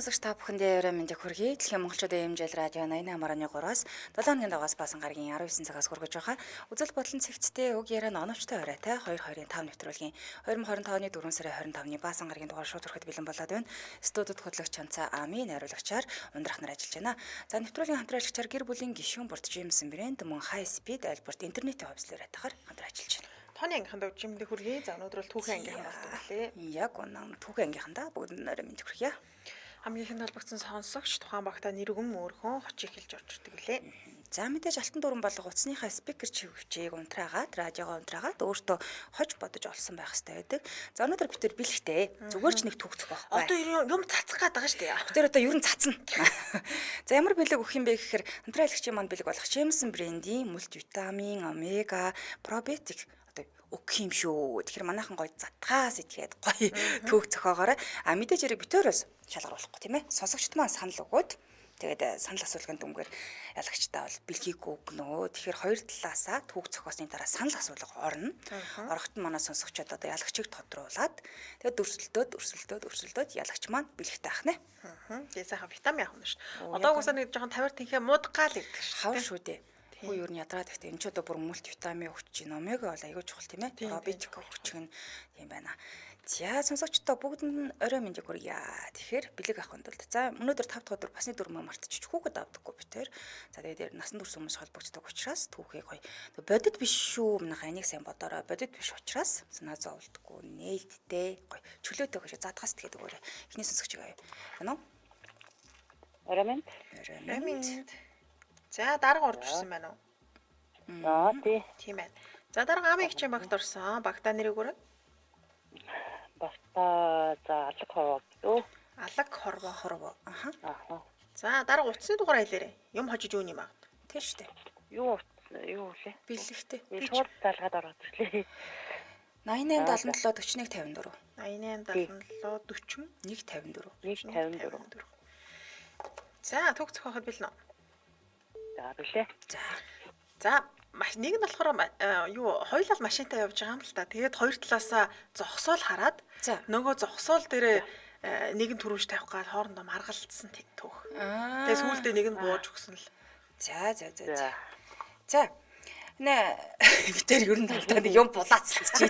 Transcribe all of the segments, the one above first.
сонсогч та бүхэндээ өрөө мэндийг хүргэе. Дэлхийн монголчуудын хэмжээл радио 88.3-аас 7 хоногийн дагаас баасан гарагийн 19 цагаас хүргэж байгаа. Үзэл бодлон цэгцтэй уг яриа оновчтой оройтой 225 нэвтрүүлгийн 2025 оны 4 сарын 25-ны баасан гарагийн дугаар шууд хүрэхэд бэлэн болоод байна. Студид хөтлөгч Чанца Ами, найруулагчаар ундрах нар ажиллаж байна. За нэвтрүүлгийн хамтраалагчаар гэр бүлийн гишүүн Бүрт Джеймсон брэнд мөн High Speed Альберт интернетийн хувьслаар атахаар хамтран ажиллаж байна. Тооны ангийнханд өчмөд хүргэе. За өнөөдөр бол түүхэн ангийнхан болдог лээ. Яг үнэн түүхэн ангийнхандаа бүгд нэрэ мэд хүргье. Хамгийн их холбогдсон сонсогч тухайн багтаа нэр өгөн мөөрхөн хочийг хэлж орчдөг лээ. За мэдээж алтан дүүрэн болго утасныхаа спикер чивчийг унтраагаад радиогоо унтраагаад өөртөө хож бодож олсон байх хэрэгтэй байдаг. За өнөөдөр бид төр бэлгтэй зүгээр ч нэг түүхцэх байхгүй. Одоо юм цацах гээд байгаа шүү дээ. Тэр одоо ер нь цацна. За ямар бэлэг өгөх юм бэ гэхээр хамтраалагчийн манд бэлэг болох Jameson брендийн мультивитамин, омега, пробиотик өгөх юм шүү. Тэгэхээр манайхан гоё задгаас итгээд гоё түүх зохиогоорой. А мэдээж хэрэг битүүрээс шалгаруулахгүй тийм ээ. Сонсогчд маань санал өгөөд тэгээд санал асуулгын дүнгээр ялагчтай бол бэлгийг өгнө. Тэгэхээр хоёр талаасаа түүх зохиосны дараа санал асуулга орно. Орохт нь манай сонсогчдод одоо ялагчийг тодруулаад тэгээд өрсөлдөөд ялагч маань бэлэгтэй ахнаа. Тэгээ сайхан витамин авах нь шүү. Одоо уусаа нэг жоохон тавир тэнхээ муудгаал ирдэг шүү. Хавар шүү дээ. Хүү юу нь ядраад ихтэй энэ ч одоо бүр мультивитамин өгч чинь омега бол аягүй чухал тийм ээ. Пробиотик өгч чинь юм байна. За сонсогчдоо бүгд нь орой мэндийг хүргье. Тэгэхээр бэлэг авахын тулд за өнөөдөр 5 дахь өдөр басны дөрмөө мартчих хүүхэд авдаггүй би тэр. За тэгээд насан турш хүмүүс холбогддог учраас түүхийг гоё бодит биш шүү манайха энийг сайн бодорой. Бодит биш учраас санаа зовлдоггүй нээлттэй гоё чөлөөтэй гэж задгаас тэгээд өгөөрэй. Эхний сонсогч аяа. Гэнэ үү? Орой мэнд. За дарга орж ирсэн байна уу? Аа тийм байна. За дарга амын хичээн багт орсон. Багтаа нэр өгөөрэй. Багтаа за алаг хорвоо гэдэг. Алаг хорвоо. Аха. За дарга утасны дугаар хэлээрэй. Юм хожиж өгнө юм аа. Тийм шүү дээ. Юу үлээ? Бэлэгтэй. Би шууд залгаад ороод ирлээ. 88 77 41 54. 88 77 40 154. За түүх зохиоход бэлнэ. За билээ. За маш нэг нь болохоор хоёулаа машинтаа явж байгаа юм л та. Тэгээд хоёр талаасаа зогсоол хараад нөгөө зогсоол дээрээ нэг нь түрүүж тавих гал хоорондоо маргалцсан түүх. Тэгээд сүүлдээ нэг нь бууж өгсөн л. За. Нэ битэр ер нь талдаа нэг юм булаацчихжээ.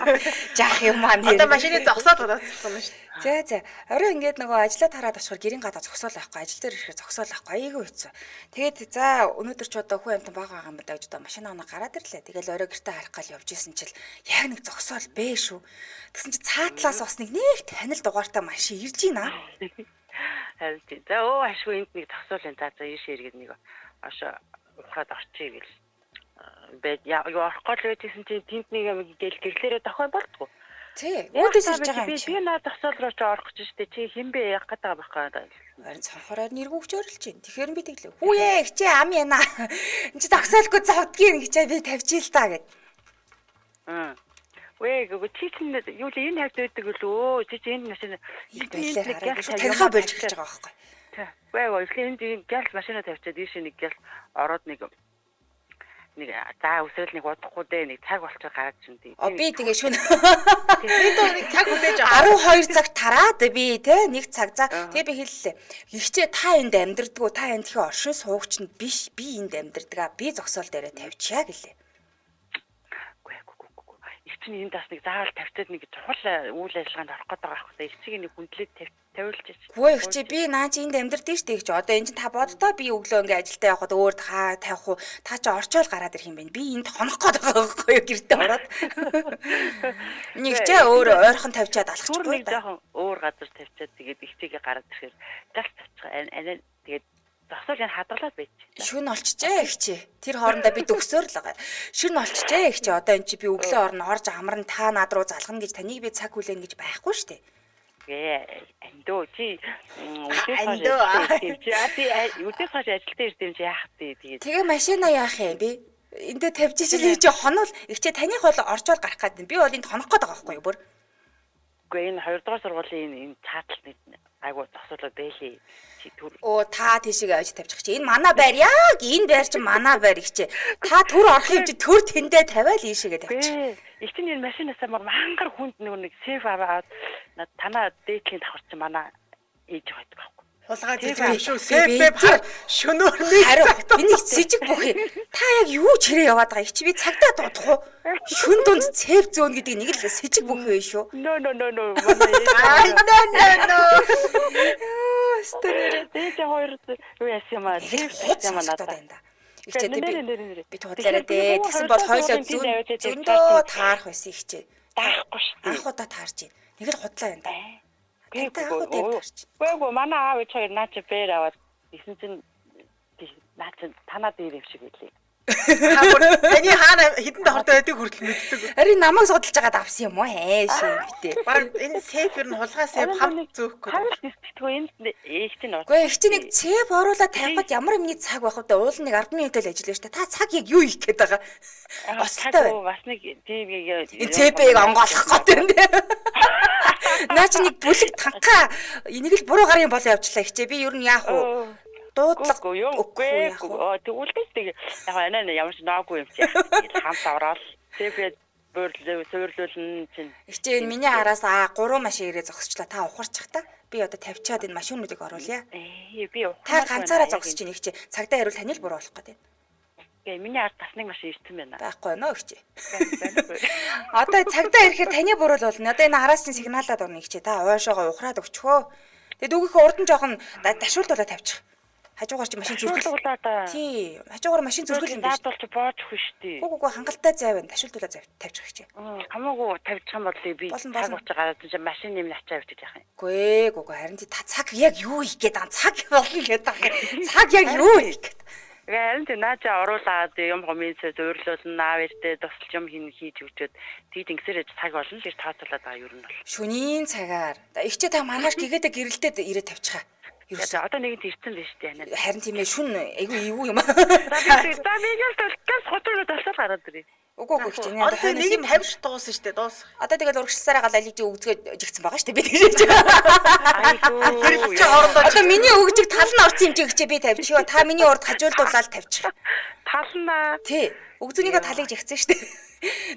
Жаах юм аа нэр. Одоо машины зогсоол булаацсан юм шүү. За. Орой ингээд нөгөө ажиллаад хараад очихоор гэрийн гадаа зогсоол байхгүй, ажил дээр ирэхээр зогсоол байхгүй. Айгүй хэцүү. Тэгээд за өнөөдөр ч одоо хүн амтан бага байгаа юм байна гэж одоо машина оноо гараад ирлээ. Тэгэл орой гэртээ харах гал явж исэн чил яг нэг зогсоол бэ шүү. Тэгсэн чи цаатлаас бас нэг танил дугаартай машин ирж гинэ. Харин за ашгүй энд нэг зогсоол энэ за ийш иргэд нэг ашаа ухаад орчих гэл. Бэд яа орох гол байсан чинь тент нэг юм гэрлээрээ тохой болтгоо. Тий. Өөдөөс ирж байгаа юм чи. Би наад зогсоол руу ч орох гэж штэ. Чи хинбэ яг гэдэг байх гэдэг. Харин цонхороор нэргүүгч өрлөж чинь. Тэгэхээр би тэглээ. Хүүе хичээ ам яна. Энд чи зогсоолгүй зовдгийн хичээ би тавьчих л та гэд. Вэ гоо чи чинь юу л энэ хавьд байдаг лөө. Чи энэ машин танихаа болж эхэлж байгаа байхгүй. Тий. Вэ энд гял машина тавьчаад ийш нэг гял ороод нэг за үсрэл нэг удахгүй дээ нэг цаг болчихоор гараад чинь тий. Би тэгээ шүн. Би дөө нэг цаг хүлээж 12 цаг тараад би те нэг цаг за тэгээ би хэллээ. Ихчээ та энд амьдрдгүү та энд тхи оршин суугч нь биш би энд амьдрдгаа би зогсоол дээрээ тавьчаа гэлээ. Чинь энэ бас нэг заавал тавьчаад нэг чухал үйл ажиллагаанд орох гэдэг байгаа хэрэг. Эцгийг нэг хүндлээд тавиулж чинь. Хөөе хчээ би наа чи энд амьдрдээ штэ гэж. Одоо энэ чинь та боддоо би өглөө ингээ ажилдаа явхад өөр тавих уу? Та чи орчоол гараад ирэх юм байна. Би энд хонох гээд байгаа байхгүй юу гэртээ ороод. Нэг ч өөр ойрхон тавьчаад алхчихгүй. Нэг жоохон өөр газар тавьчаад тэгээд ихчээгээ гараад ирэхээр галт тавьчих. Тэгээд зогсоол энэ хадгалаад байж. Шүн олчжээ ихчээ. Тэр хоорондоо би дөгсөөр л байгаа. Шүн олчжээ ихчээ. Одоо энэ чи би өглөө орно орж амарна та над руу залгана гэж таныг би цаг хүлээн гэж байхгүй штэ. Андөө чи үдээс хаш ажилдаа ирдэм чи яах вэ тэгээд. Тэгээ машина яах юм би? Эндээ тавьж чилээ чи хонол ихчээ таних бол орчоол гарах гэдэг. Би бол энд хонох гээд байгаа байхгүй юу бүр. Үгүй энэ 2 дугаар сургуулийн энэ цаатал айгуу зогсоолоо бэлээ. Оо та тийшээ авч тавьчих чи. Энэ манай байр яг энэ байр чи манай байр ихчээ. Та төр орох юм чи төр тэндээ тавиал ийшээгээ тавьчих. Их чинь энэ машинаас мангар хүнд нэг сейф аваад танаа дээдлийн давхар чи манай ээж байдаг байхгүй. хулгай зэвэр шүү. Сэб шөнөөр нэг цагт миний сэжиг бүхий. Та яг юу ч хэрэг яваад байгаа. Чи би цагтаа дуудах уу? Шүн дунд цэв зөөн гэдэг нэг л сэжиг бүхий байх шүү. No. No. Стэнэр. Тэгэж хоёр юу ясамаа. Ясамаа надад байна да. Ихчээд би туудлаарай Тэгэхээр дээ. Тэгсэн бол хоёлоо зөндөө таарах байсан ихчээ. Таахгүй шүү. Анх удаа таарч байна. Нэг л худлаа байна да. Тантай анх удаа таарч. Гүйгүй манай аав ээж хоёр наач бээр аваад исэн чинь наач танаа дээр юм шиг үлээ. Таны хаана хідэн дохортой байдаг хүртэл мэддэг. Харин намайг судалж байгаад авсан юм уу шээ битээ. Баг энэ сэфэр нь хулгай сэф хамт зөөх гэдэг. Хамт нэгтгэхгүй энд их чинь Гэхдээ их чинь нэг цэп оруулаад тавихад ямар юмний цаг байх вэ? Уул нэг 10 минутаар ажиллаж штэ. Та цаг яг юу хийх гээд байгаа? Остой байна. бас нэг тийм Энэ цэпийг онгоолох гэдэг юм дээ. Наа чи нэг бүлэг танхаа энийг л буруу гарын болоо явуулчлаа ихчээ. Би ер нь яах вэ? Дуудлага үгүй тэгвэл яг анаа ямар ч наагүй юм чи хамт ороод тэгээд суурлуулна чинь ихчээ миний араас 3 машин ирээ зогсчлаа та ухарчих та би одоо тавьчаад энэ машинуудыг оруулъя би та ганцаараа зогсож чинь ихчээ цагдаа ирвэл таны л буруу болох гэдэг миний ард бас нэг машин ирсэн байна байхгүй нөө ихчээ одоо цагдаа ирэхээр таны буруу л болно одоо энэ араас чинь сигналаад орно ихчээ та ойшоогоо ухраад өгчихөө тэгээд үгийнхээ урд нь жоохон дашуулдуулаад тавьчих хажуугаар чи машин зүрхэл. Тий. Хажуугаар машин зүрхэл юм байна. Даадуулж боочих шүү дээ. Үгүй хангалттай зай байна. Ташуулдуулаа тавьчих гэж. Хамаагүй тавьчих юм бол би цаг уучаа гараад чи машин нэм ачаа явчих яах юм. Үгүй харин та цаг яг юу хийх гээд байгаа цаг болно гээд байгаа. Цаг яг юу хийх гээд. Харин тэ наача оруулаад юм гомьцээ зөөрлүүлэн наавэртээ тусалж юм хийж өгчөөд тэгд ингэсээр цаг болно л гэж тооцоолоод байгаа юм бол. Шөнийн цагаар. Ихчээ та маргааш гэгээдэ гэрэлдээд ирээд тавьчихаа. Ерөөсөө одоо нэгэнд ирсэн биз дээ. Харин тийм ээ шүн айгүй эвгүй юм аа. За би яг газ хотоор тасал гараад ирээ. Үгүй ч нэ. Одоо нэг нь тавьж дуусна штэ дуусах. Одоо тэгэл урагшилсараа гал алиг өгцгөө жигсэн байгаа штэ би тэгэж. Айгуу. Одоо миний өгжиг тал нь орсон юм чи гэчээ би тавьчихё. Та миний урд хажуулдуулаад тавьчих. Тал нь. Тий. Өгзөнийгөө талыг жигсэн штэ.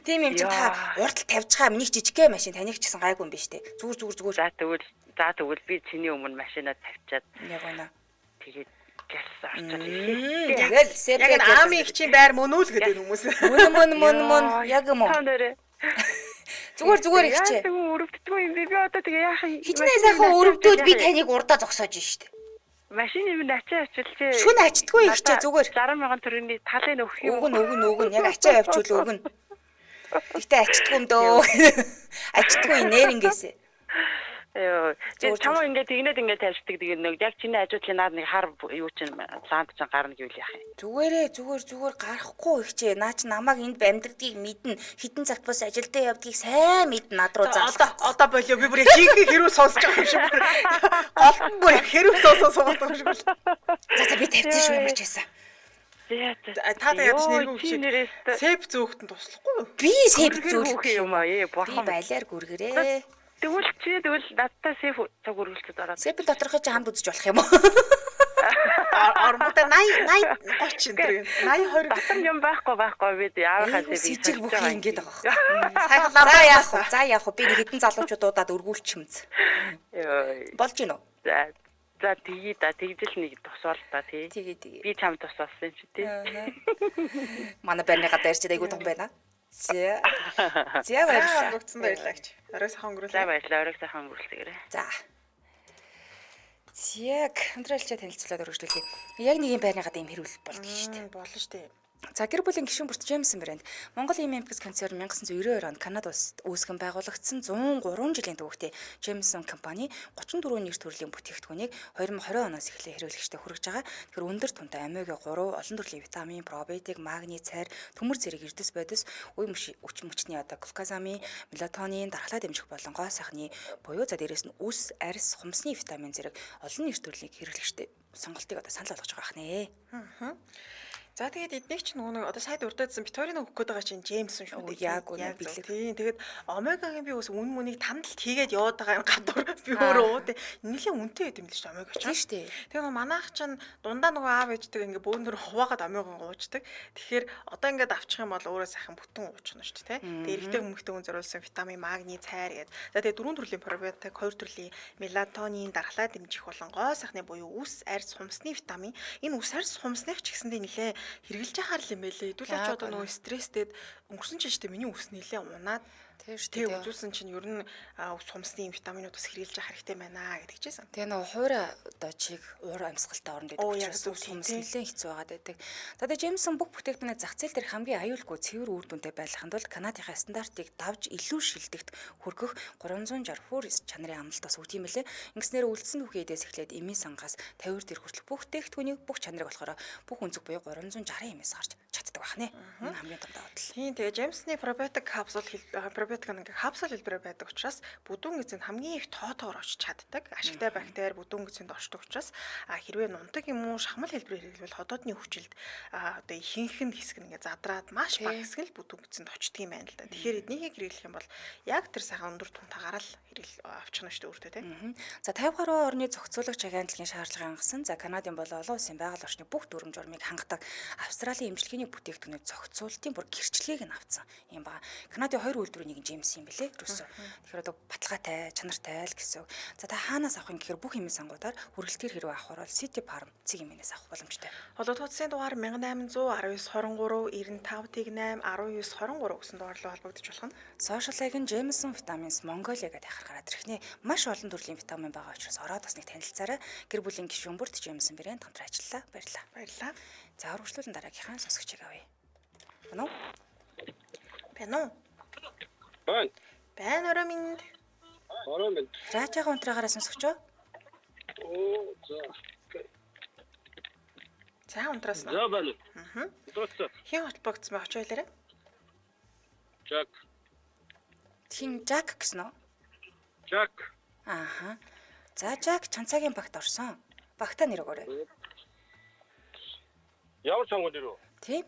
Тийм юм чи та урд тавьчихаа миний жижигхэн машин таних ч гэсэн гайгүй юм биш үү? Зүгээр. За тэгвэл би чиний өмнө машинаа тавьчаад яг байна. Тэгээд гэлс орчоо. Тэгэл сэпэ яг аамын их чинь байр мөн үү л гэдэг хүмүүс. Мөн яг юм уу? Зүгээр ихчээ. Өрөвддгүй юм би одоо тэгээ яах юм? Хичнээн сайхан өрөвдөөд би таныг урдаа зогсоож штэ. Машин юм ачаа авчилчээ. Шүн ачдаггүй ихчээ зүгээр. 60,000 төгрөгийн талын өгөх юм. Өгөн яг ачаа явуул өгнө. Гэтэ ачдаггүй юм дөө. Ачдаггүй нэрнгээсээ. Чамаа ингээд тэгнээд тавьчихдаг тэгээд нэг яг чиний ажуудлын наад нэг хар юу чинь ланд чинь гарна гэвэл яах юм. Зүгээр гарахгүй ихчээ. Наа чи намайг энд амьдрдгийг мэднэ. Хитэн цагт бас ажилдаа явдгийг сайн мэднэ над руу заалаа. Одоо болоо би бүр жинхэнэ хэрүү сонсож байгаа юм шиг. Голтон бүр хэрүү суугаад байгаа юм шиг. За би тавьчих шүү ямар ч байсан. Та ядаж нэргүй шиг. Сэп зөөхтөн туслахгүй юу? Би сэп зөөх юм аа бурхан. Би балиар гүргэрээ. Тэгвэл надтай сэп цаг өргөлцөд ороод. Сэпэн доторхоо чи хамт үзэж болох юм уу? Ормота 80 30 энэ 82 батан юм байхгүй бид яавахаа сэп сэжиг бүх ингэж байгаа. За яах вэ? Би нэг хэдэн залуучуудад өргүүлчихмэз. Болж гинөө. За тэгжэл нэг тусвал та тий. Би чамд тусаасан чи тий. Манай байрныгаа дайрчид айгуу том байна. За баярлалаа. Өгцөн баярлалаа гэж. Орой сайхан өнгөрүүлээ. За баярлалаа. Орой сайхан өнгөрүүлсэгээрэй. За. Яг хамтралчаа танилцуулаад өргөжлүүлье. Яг нэг юм байрныгаа ийм хэрүүл болдог шүү дээ. Болно шүү дээ. За гэр бүлийн гишүүн бүрт Джеймсон брэнд Монгол Имэмпикс концерн 1992 онд Канада улсад үүсгэн байгуулагдсан 103 жилийн түүхтэй Джеймсон компани 34 нэр төрлийн бүтээгдэхүүнийг 2020 оноос эхлээ хэрэглэгчдэд хүргэж байгаа. Тэгэхээр өндөр тунтай омега 3, олон төрлийн витамин, пробиотик, магний, цайр, төмөр зэрэг эрдэс бодис, үе өч мөчний одоо глюкозамин, мелатонин, дархлаа дэмжих болон гоо сайхны буюу за дээрэс нь үс, арьс, хумсны витамин зэрэг олон нэр төрлийн хэрэглэгчдэд сонголтыг одоо санал болгож байгаа хэрнээ. За тэгээд эднийг ч нөгөө одоо сайд урдаадсан Викторийн өгөх гээд байгаа чинь Джеймсон шүү дээ. Яг үнэ бэлэг. Тийм тэгээд омегагийн би бас үн мөнийг тандалт хийгээд яваад байгаа юм гадуур би өөрөө ууд нэлээд үнэтэй байд юм л шүү дээ омега ч. Тийм шүү дээ. Тэгээд нөгөө манайх чинь дундаа нөгөө аав ээждэг ингээ бөөндөр хуваагаад омегагийн ууждаг. Тэгэхээр одоо ингээд авчих юм бол өөрөө сайхан бүтэн уучих нь шүү дээ. Тэгээд эрэгтэй хүмүүстээ хүн зориулсан витамин, магний, цайр гэдэг. За тэгээд 4 төрлийн пробиотик, 2 төрлийн мелатонин дархлаа дэмжих болон гоо сайхны буюу үс арьс хумсны витамин. Энэ үс арьс хумсных ч гэсэндээ нэлээ хэрэгжилж яхаар л юм байлээ. Хэдүүлээ ч одоо нөгөө стресстэд өнгөрсөн чинь штэ миний үс нэлээ унаад тийм шүү дээ. үзүүлсэн чинь ер нь үс хумсны витаминууд бас хэрэгжилж явах хэрэгтэй байна гэдэг чижсэн. Тэгээ нөгөө хуурай одоо чиг уур амьсгалтай орно гэдэг учраас үс хумс нэлээд хэцүү байгаад байдаг. За тэгээ Джеймсон бүх бүтээгдэхүүнээ зах зээл дээр хамгийн аюулгүй цэвэр үр дүнтэй байхын тулд Канадынхаа стандартыг давж илүү шилдэгт хүргэх 360 фүрс чанарын амлалтаас өгд юм лээ. Ингэснээр үлдсэн түүхий эдээс эхлээд эмийн сангаас 50 дээр хүртэл бүх бүтээгдэхүүнийг бүх чанарыг болохоор бүх өнцөг буюу 360 эмээс гарч чаддаг байна. Энэ хамгийн том давуу тал. Тийм тэгээ Джеймсны пробиотик капсул пробиотик ингээ капсул хэлбэрээр байдаг учраас бүдүүн эзэнд хамгийн их тоотоор очиж чаддаг. Ашигтай бактери бүдүүн эзэнд орчдог учраас хэрвээ нунтаг юм уу шахмал хэлбэрээр хэрэглэвэл ходоодны хүчилд одоо ихэнх хэсэг нь ингээ задраад маш бага хэсэг л бүдүүн эзэнд очдөг юм байна л да. Тэгэхээр эднийхийг хэрэглэх юм бол яг тэр сайхан өндөр тунтаагаар л авчих нь шүү дээ өөртөө тийм. За 50 гаруй орны зохицуулагч агентлагийн шаардлагын хангасан за Канадын болон олон улсын байгаль орчны бүх дүрм журмыг хангадаг Австралийн эмчилгээний бүтээгдэхүүнүүд зохицуултын бүр гэрчлэгийг нь авсан юм байна. Канадын 2 үйлдвэрийн нэг Джеймс юм бэлээ. Ерөөсөө. Тэгэхээр одоо баталгаатай, чанартай л гэсэн. За та хаанаас авах юм гэхээр бүх эмийн сангуудаар хүргэлтээр хэрэг авах бол City Farm цэг эмээс авах боломжтой. Холбоо тооцооны дугаар 1819 1923 95-8 1923 гэсэн дугаар руу холбогдож болох нь. Сошиалайгийн Jameson Vitamins Mongolia гэдэг харахаараа тэрхний маш олон төрлийн витамин байгаа учраас ороод бас нэг танилцаарай. Гэр бүлийн гишүүн бүрт Jameson брэнд хамтран ажиллаа. Баярлалаа. За урагшлуулсан дараагийнхаа сонсогчийг авъя. Байна уу? Байна уу? Байна. Байна орой минь. Орой минь. Радиогийн унтраагаараа сонсогчоо. Оо за. За унтраас нь. За байна. Дууцаа. Хин холбогдсон байх ойлаарай. Жак. Хин Жак гэсэн үү? Жак. Ааха. За Жак чанцаагийн багт орсон. Багтаа нэр өгөөрэй. Ямар сонгол нэр үү? Тийм.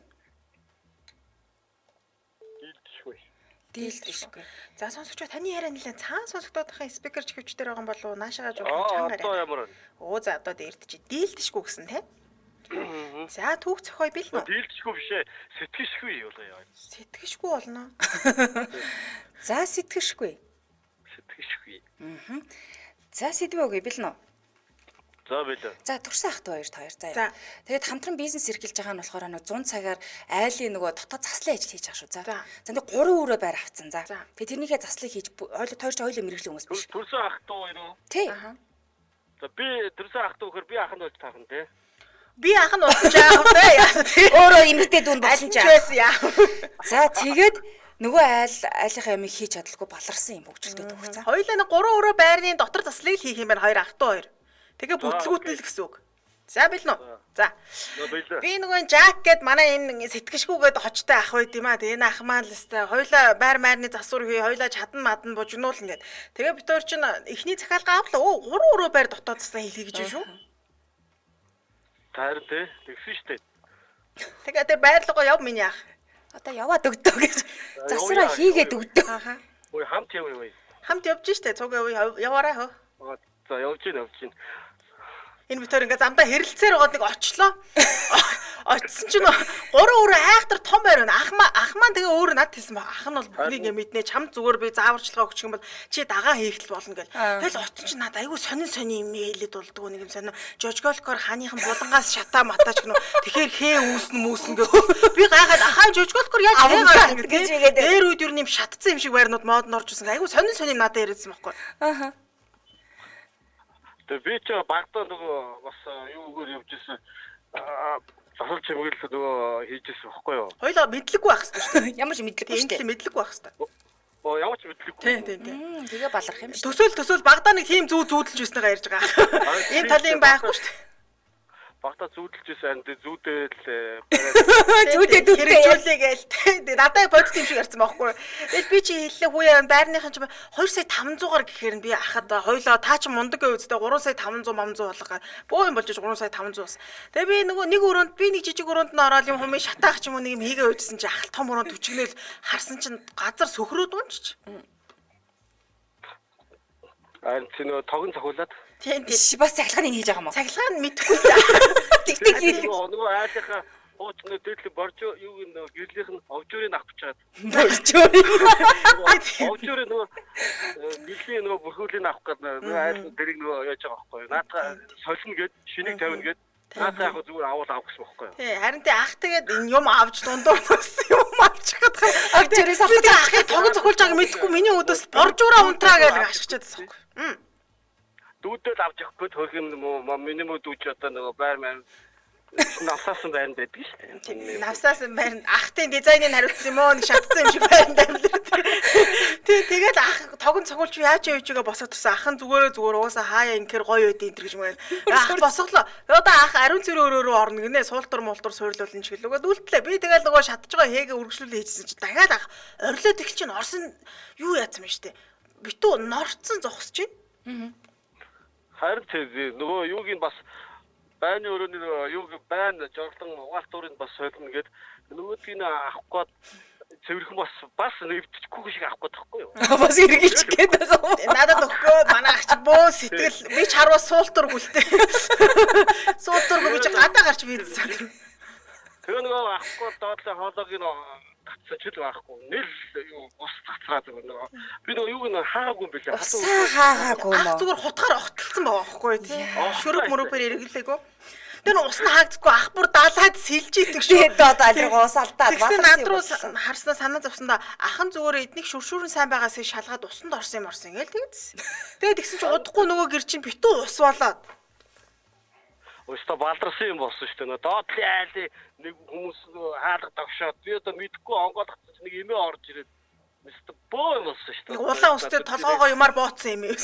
Дийлдэшгүй. Дийлдэшгүй. За сонсогчоо таны яриа нэлээд цаан сонсогдоод байгаа спикер чивчдэр байгаа юм болов уу? Наашаага жоохон Аа, чангаар. одоо ямар вэ? Оо за одоо дээрд чи дийлдэшгүй гэсэн те. За түүх зохио бил нэ. Дийлдэшгүй биш ээ. Сэтгэшгүй юу яа. Сэтгэшгүй болно. За сэтгэшгүй. Сэтгэшгүй. За сэдвээ өгье бил нэ. За билээ. За төрсөн ах 2 заяа. За. Тэгээд хамтран бизнес эрхэлж байгаа нь болохоор нэг 100 цагаар айлын нөгөө дотоод заслын ажил хийж байгаа шүү. За нэг 3 өрөө байр авцсан. За. Тэгээд тэрнийхээ заслыг хийж хоёр ч хоёулаа мэрэгжлийн хүмүүс биш. Төрсөн ах 2 юу? Тий. За би төрсөн ах 2 гэхээр би ахын болж таах нь те. Би ах нь болсон ч яах вэ? Яа тий. Өөрөө эмэгтэй дүн болсон ч яах. За тэгээд нөгөө айлынхаа ямыг хийж чадлаггүй баларсан юм хөгжилтэй төгссөн. Хоёулаа нэг 3 өрөө байрны дотор заслыг хийх юм байна 2 ах 2. Тэгээ бүтлгүүтнэл гэсэн үг. За бил нөө. За. Би нөгөө Жак гэд манай энэ сэтгэшгүйгээд хочтой ах байд юм аа. Тэгээ энэ ах маань л өстэй. Хоёулаа байр майрны засвар хий, хоёулаа чадан мадан бужигнуулна гэд. Тэгээ бид өөр чинь эхний захиалга авлаа. 3 өрөө байр дотоод заслаа хийлгий гэж шүү. Таар тэ. Тэгсэн штэ. Тэгээ байрлалгаа яв миний ах. Одоо яваад өгдөө гэж. Засвараа хийгээд өгдөө. Ааха. Ой хамт явъя вэ? Хамт явж штэ. Цуг яваарай хөө. За явж гин. Энэ битэр ингээ замдаа хэрэлцээр байгаа нэг очлоо. Очсон чинь 3 өрөө айхтар том байр байна. Ах маань тэгээ өөр над хэлсэн ба. Ах нь бол бүхнийг мэднэ. Чам зүгээр би зааварчилгаа өгчих юм бол чи дагаа хийхэл болно гэл. Тэгэл оцсон чинь надад айгүй сонин юм хэлээд болдгоо нэг юм сонин. Жожголкоор хааныхан булангаас шатаа матаач гэнэ. Тэгэхээр хээ үүснэ гэ. Би гайхаад ахаа жожголкоор яаж хаагаад гэж игээд. Дээр үед юу нэм шатцсан юм шиг байрнууд мод норж ирсэн. Айгүй сонин надад яриадсан байхгүй. Ааха. Тэгээ би ч багтаа нөгөө бас юугаар явж ирсэн. Засал чимэглэл нөгөө хийжсэн байхгүй юу? Хоёлоо мэдлэггүй байх хэрэгтэй шүү дээ. Ямар ч мэдлэггүй шүү дээ. Мэдлэггүй байх хэрэгтэй. Оо ямар ч мэдлэггүй. Тийм. Тэгээ баларх юм шүү. Төсөөл багтаа нэг тийм зүүдэлж ирснэгээ ярьж байгаа. Энэ талын байхгүй шүү дээ. багтаа зүүдэлжсэн энэ зүүдэл Зүүдээ хэрэгжүүлээ гээл те. Надад бодит юм шиг ярьсан байхгүй. Тэгэл би чи хэллээ хүүе байрныхан ч 2 сая 500-аар гэхээр нь би ахад хоёлоо таа чи мундаг гээ үстэй 3 сая 500 болгоо. Бөө юм болж 3 сая 500 бас. Тэгээ би нөгөө нэг өрөөнд би нэг жижиг өрөөнд нь ороод юм хүмүүс шатаах ч юм уу нэг юм хийгээ үйдсэн чи ахал том өрөөнд төчгнөл харсан чинь газар сөхрөөд унч. чи нөгөө тогон цохиулаад Тийм бас цахилгааны хийж байгаа юм уу? цахилгаан мэдхгүй. Тэгтэг хийх. нөгөө айлынхаа ууч нөгөө дээдли борж юу нөгөө гэрлийнх нь овжуурыг авах чаад. Овжуурыг нөгөө нилийн нөгөө бүрхүүлийн авах гэдэг нөгөө айл дэрийг нөгөө яаж байгаа байхгүй юу? Наадаа солино гэд шинийг тавина гэд наадаа яг зүгээр авах гэсэн байхгүй юу? Тий, харин тэ ах тэгээд энэ юм авч дундуур бас юм авчих гэдэг. Овжуурээс авах ахыг тогон цохиулж байгааг мэдхгүй миний өдөөс боржуураа унтраа гэж ашигчаад байгаа. Дүүдэл авч явахгүй хөрх юм миний муу дүүч одоо нөгөө байр маань навсаасан байранд байдаг шүү дээ. Навсаасан байранд ахтын дизайныг хариуцсан юм уу? Нэг шатсан юм шиг байранд амьдэр. Тэгээд ах тогон цохиулж яаж явж байгаа босоод ирсэн. Ах нь зүгээр уусаа хаяа инхээр гоё өд энэ гэж мөн. Ах босголоо. Одоо ах ариун цэрэг өрөөрөө орно гинэ. Суултар муултар суйрлуулна ч гэлүүгээд үлдлээ. Би тэгээд нөгөө шатж байгаа хэгээ үргэлжлүүлээ хийжсэн чи дахиад ах орилоод их чинь орсон юу яатсан юм штэ. Битүү норцсон зогсож байна. Харин нөгөө юугийн бас байны өрөөний юуг байн жорлон угаалт өрөөнд бас солино гэд нөгөөдгийг авах гээд цэвэрхэн бас нэвдэхгүй шиг авах гээд байхгүй юу? Бас эргэлж гээд байгаа юм. Надад өгөө манай ах чи бөө сэтгэл би ч харваа суултур гүлтэй. Суултургүй би чи гадаа гарч бийдсэн. Тэгээ нөгөө авах гээд доотлоо хоолойг нь татсан ч л байхгүй. Нэл юу ус цацраад нөгөө би нөгөө юуг нь хаагаагүй юм билээ. Хаагаагүй юм уу? Ах зүгээр хутгаар огтлцсан байгаа байхгүй тий. Шүрэг мөрөөр эргэлээгөө. Тэр ус нь хаагддаггүй ах бүр далаад сэлж идэг шүү. Тэгээд алгаас алдаад бассан. Над руу харснаа санаа зовсондоо ахан зүгээр эднийг шүршүүрэн сайн байгаас шалгаад усанд орсон юм гээл тэгдсэн. Тэгээд тэгсэн чинь удахгүй нөгөө гэр чинь битүү ус болоод. Өстө балдарсан юм болсон шүү дээ. Доотлын айлын нэг хүмүүс хаалга давшаад би одоо мэдхгүй онгоолгоц нэг эмээ орж ирээд өстө боо юм болсон шүү дээ. Улаан өстө толгоогоо юмар бооцсон юм юм.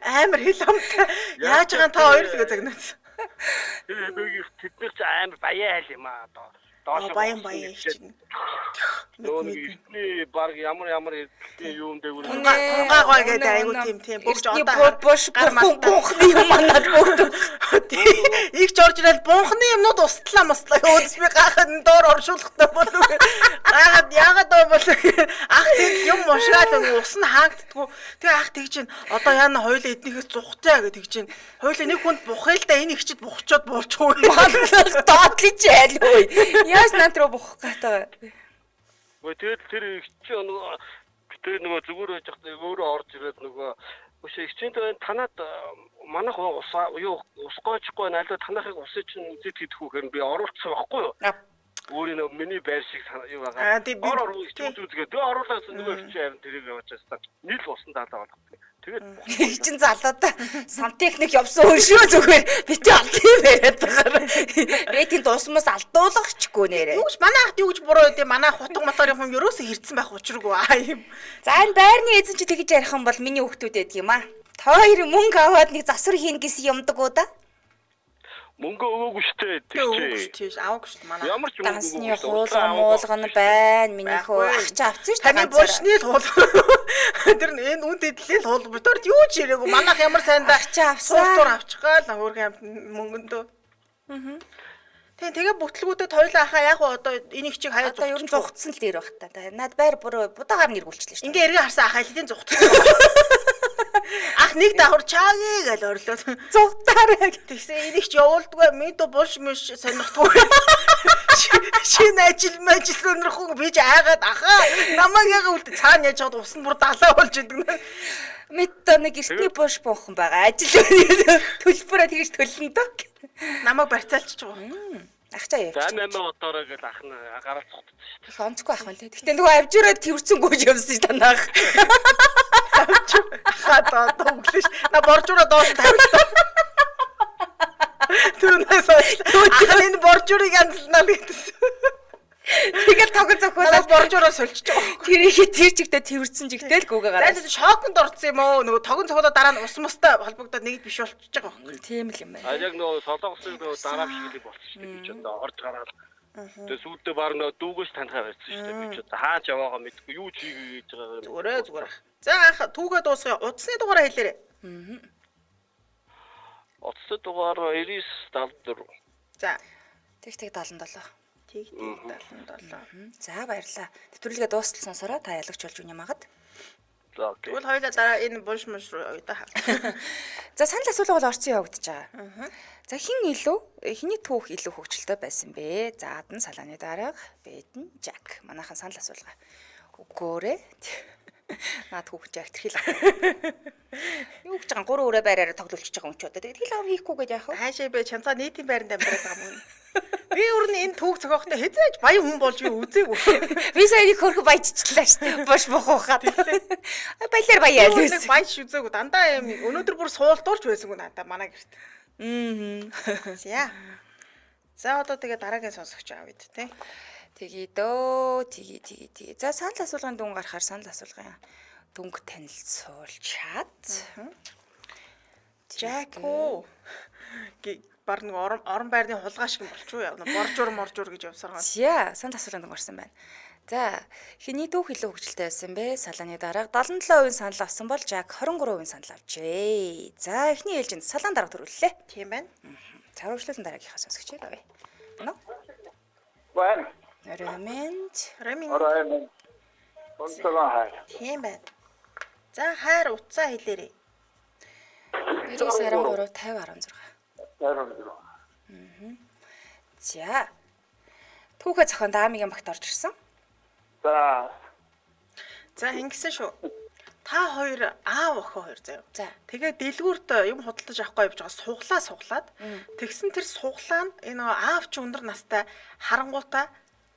Амар хэл амтай. Яаж байгаа та хоёр л гэж загнаад. Тэд нар ч амар баяа айл юм аа одоо. Баян чинь. Нөөний баг ямар юм дээгүүр гаагаа гэдэг айгу тийм бүгд одоо буш бунхны юм манад бүгд их жорж ирэл бунхны юмнууд устлаа маслаа өөдс би гахад доор оршуулахтай болов гахад яагаад болов ах тийм юм уушгаал ус нь хаагддггүй тэгээ ах тэгж чинь одоо яана хоёул эднийхээс зухтаа гэж тэгж чинь хоёул нэг хүнд бухъя л да энэ их чид бухчоод буурчихгүй доотлиж айл ой яас над руу бухах гатаа. Тэгээд тэр их чи нөгөө зүгээр байж хад өөрөө орж ирээд нөгөө өш ихчэнд танад манайх усгойчгүй найлаа танахыг усыг чинь үзээд хийдэггүй хэрэг би оруулсан байхгүй юу? Өөрөө миний байр шиг юу байгаа. Ороо үзгээд тэгээ оруулаад нөгөө их чи харин тэрийг явуулж байгаа. Нийл усан даалаа болгох. Тэгээд чин залуудаа сантехник явсан хүн шүү зүгээр бити алдсан яриад байгаа. Рэйтинг дуусмаас алдуулахчгүй нэрээ. Юу гэж манай ахт юу гэж буруу өгдөө манай хутга мотор юм ерөөсөө хэрцэн байх учиргүй аа юм. За энэ байрны эзэн чи тэгж ярих юм бол миний хүүхдүүд байдаг юм аа. Та хоёр мөнгө аваад нэг засвар хийн гэсэн юмдаг уу да? Мөнгө өгөөгүй штэ тийш аваагүй штэ манай. Ямар ч мөнгө өгөөгүй. Хуулган муулган байна. Миний хөө ах чи авсан штэ. Таны булшны л хуул. Тэр энэ үн дэдлийн хуул мотор юу ч ирээгүй. Манайх ямар сайн да чи авсан. Суултур авчихгаа л хөөрхөн амт мөнгөндөө. Тэгээ бүтлгүүдэд хоёлаа ахаа яг одоо энийг чиг хаяа одоо ер нь зугтсан л дээр байх та. Над байр бүр будаагаар нэргүүлчихлээ штэ. Ингээ эргээ харсан ахаа хэлтийн зугтсан. Ах нэг давхар чааги гэж орлоо. Зугтаараа тэгсэн энийг ч явуулдгүй мэдо булш миш сонирхдгүй. Шинэ ажил сонирхгүй би ч айгаад ахаа намайг яг үлд цаана яаж чад усан бүр далаа болж идэг. Мэд нэг эртний булш буухан байгаа. Ажил төлбөрөө тэгж төлнө дөө. Намайг барьцаалчих жоо. Ахчаа явчих. За 8 удаараа гэж ах нь гараад цогтсон шүү дээ. Их онцгүй ах мэн лээ. Гэтэ нөгөө авжираад тэрвэрсэн гүйж явсан ш танах. Хатаа дөнгөлш. На боржураа доош тавилаа. Түрнээс ах энэ боржурыг янзлнаа л гэдсэн. Тэгэл тогон зөхөөлөл боржороо сольчих жоо. тэрийгээ тэр чигтээ тэрвэрсэн чигтэл гүүгээ гараад. За шоконд орсон юм уу? Нөгөө тогон цохолоо дараа нь ус мустай холбогдоод нэгд биш болчихж байгаа байхгүй. Тийм л юм байна. А яг нөгөө солонгосын нөгөө дараа шиг болчихсон шүү дээ. Би ч одоо орж гараад. Тэгээ сүүлдээ баг нөгөө дүүгээс танихаа барьсан шүү дээ. Би ч одоо хаач яваагаа мэдгүй юу ч хийж байгаа. Зүгээр. За анх түүгээ дуусгая. Утасны дугаараа хэлээрэй. Утасны дугаар 9974. За. Тэг 77. Тэг 77. За баярлаа. Нэвтрүүлгээ дуустал сонсороо та ялагч болж үн ямагаад. За окей. Тэгвэл хоёулаа дараа энэ булш муш руу да. За санал асуулга бол орцсон явагдаж байгаа. За хиний түүх илүү хөвгчлөлтэй байсан бэ? За Адан Салааны дарга, Бэдэн Жак. Манайхан санал асуулга. Үгөөрэ. Наад хүүхч яг тэрхэл авах. Юу гэж байгаа 3 өрөө байраараа тоглуулчихж байгаа юм ч удаа. Тэгээд хэл ав хийхгүй гэж яах вэ? Хаашаа бэ? Чанцаа нийтийн байранд амьдраад байгаа юм. Би өөрний энэ түүх зохиохтой хэзээж баян хүн болж би үзээгүй. Би саяны хөрх баяжчлаа шүү дээ. Бош бохохад. Баялаар баяа л байсан. Баяж үзээгүй. Дандаа юм өнөөдөр бүр суултуулж байсангүй надаа манай гэрт. За. За одоо тэгээ дараагийн сонсогч аавд тий. Тэгээ. За санал асуулгын дүн гарахаар санал асуулгын дүнг танилцуулчаад. Жако. Бар нэг орон байрны хулгай шиг болчихоо яа. Боржуур гэж явсаргаа. За санал асуулгын дүн гарсан байна. За хиний түүх илүү хөвгчлөлтэй байсан бэ? Салааны дарга 77% санал авсан бол Жак 23% санал авчээ. За эхний ээлжинд салаан дарга төрүүллээ. Тийм байна. За үргэлжлүүлэн дараагийнхаа сонсогч явъя. Нөө. Байна. Ремент. Онцгой хайр. Тийм байна. За хайр утсаа хэлээрэй. 93 50 16. За. Түүхэ зохион Даамигийн багт орж ирсэн. За ингэсэн шүү. Та хоёр аав охин хоёр заяа. За. Тэгээ дэлгүүрт юм худалдаж авахгүй явж байгаа суглаад тэгсэн тэр суглаа нь энэ аав чи өндөр настай харангуутаа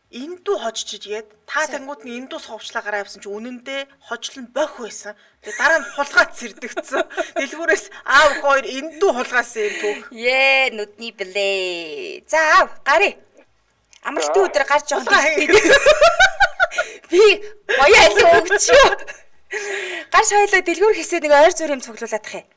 эндүү хожчиж гээд та тангууд нь эндүү сувчлаа гараа явсан чи үнэндээ хожил нь бох байсан. Тэгээ дараа нь хулгайд сэрдэгцсэн. Дэлгүүрээс аав хоёр эндүү хулгаасан юм түүх. Нүдний блэ. За аав гарыг. Амралтын өдөр гарч явах. Би боёо өгчөө. Гаш хоёлоо дэлгүүр хэсээ нэг ойр зүр юм цуглуулад тах юм.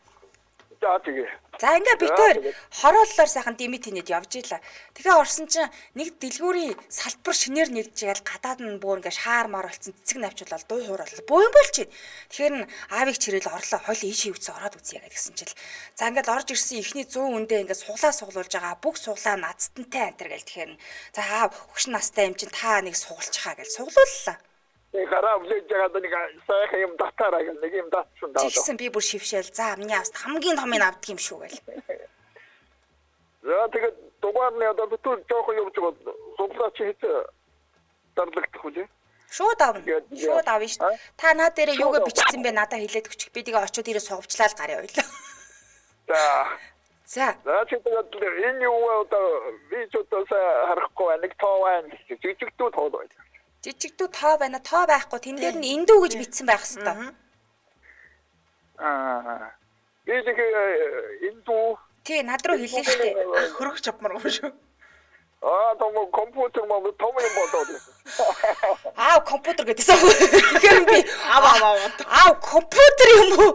За тэгээ. За ингээ битээр хорооллоор сайхан димит хийнэд явж ийлаа. Тэгээ орсон чинь нэг дэлгүүрийн салбар шинээр нэгж яал гадаад нь бүр ингээ шаар мар болцсон цэцэг навчуулаад дуу хуурал буян болчих. Тэгэхээр аавыг чирээл орлоо хойлоо ийшээ үтсэн ороод үзье гэсэн чил. За ингээд орж ирсэн ихний 100 үндэ ингээ суглаа суглуулж байгаа бүх суглаа нацтантай антер гэл тэгэхээр за аав хөгшин настай юм чинь та нэг сугалчихаа гэж суглууллаа. Гараа үлээж байгаа нэг сайхан юм татаараа гэх нэг юм татсан даа. Тэгсэн би бүр шившээл за амны авст хамгийн томыг авдаг юм шүү гэл. За тэгээд дугаарны одоо бүтэн жоохон юм жоо суглаач хийх дарлагдах үү? Шууд авна. Шууд авна шүү. Та наа дээрээ юугээ бичсэн бэ надад хэлээд өгчих. Би тэгээ очиод ирээ сугавчлаа л гараа ойлоо. За. За тэгээд энэ юу одоо би ч одоо харахгүй нэг тоо байна. Жижигдүү тоо байна. Жижигдүү тоо байна. Тоо байхгүй. Тэн дээр нь эндүү гэж бичсэн байх хэвээр. Би тэгээ эндүү. Тий, над руу хэлээ шүү дээ. Хөрөгч авмаар юм шүү. том компьютер мөн том юм болоод. Компьютер гэдээсэн. Тэгэхээр би компьютер юм уу?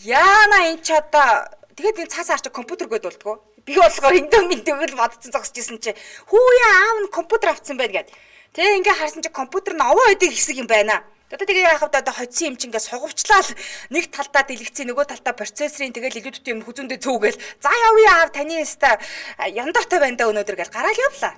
Яана энэ ч одоо тэгээд энэ цаасаар чи компьютер гээд болдгоо. Би болохоор эндөө бодсон зогсож исэн чи хүүяа аав нь компьютер авцсан байна гэд. Тэгээ ингээ харсан чи компьютер нь овоо байдаг хэсэг юм байна. Тэгээ яахад одоо хоцсон юм чи ингээ сугавчлаа л нэг талдаа дэлгэцээ нөгөө талдаа процессорын тэгэл илүүдтэй юм хүзүндээ цөөгээл за явъя аав таны яста яндортой байна да өнөөдөр гэж гараал явлаа.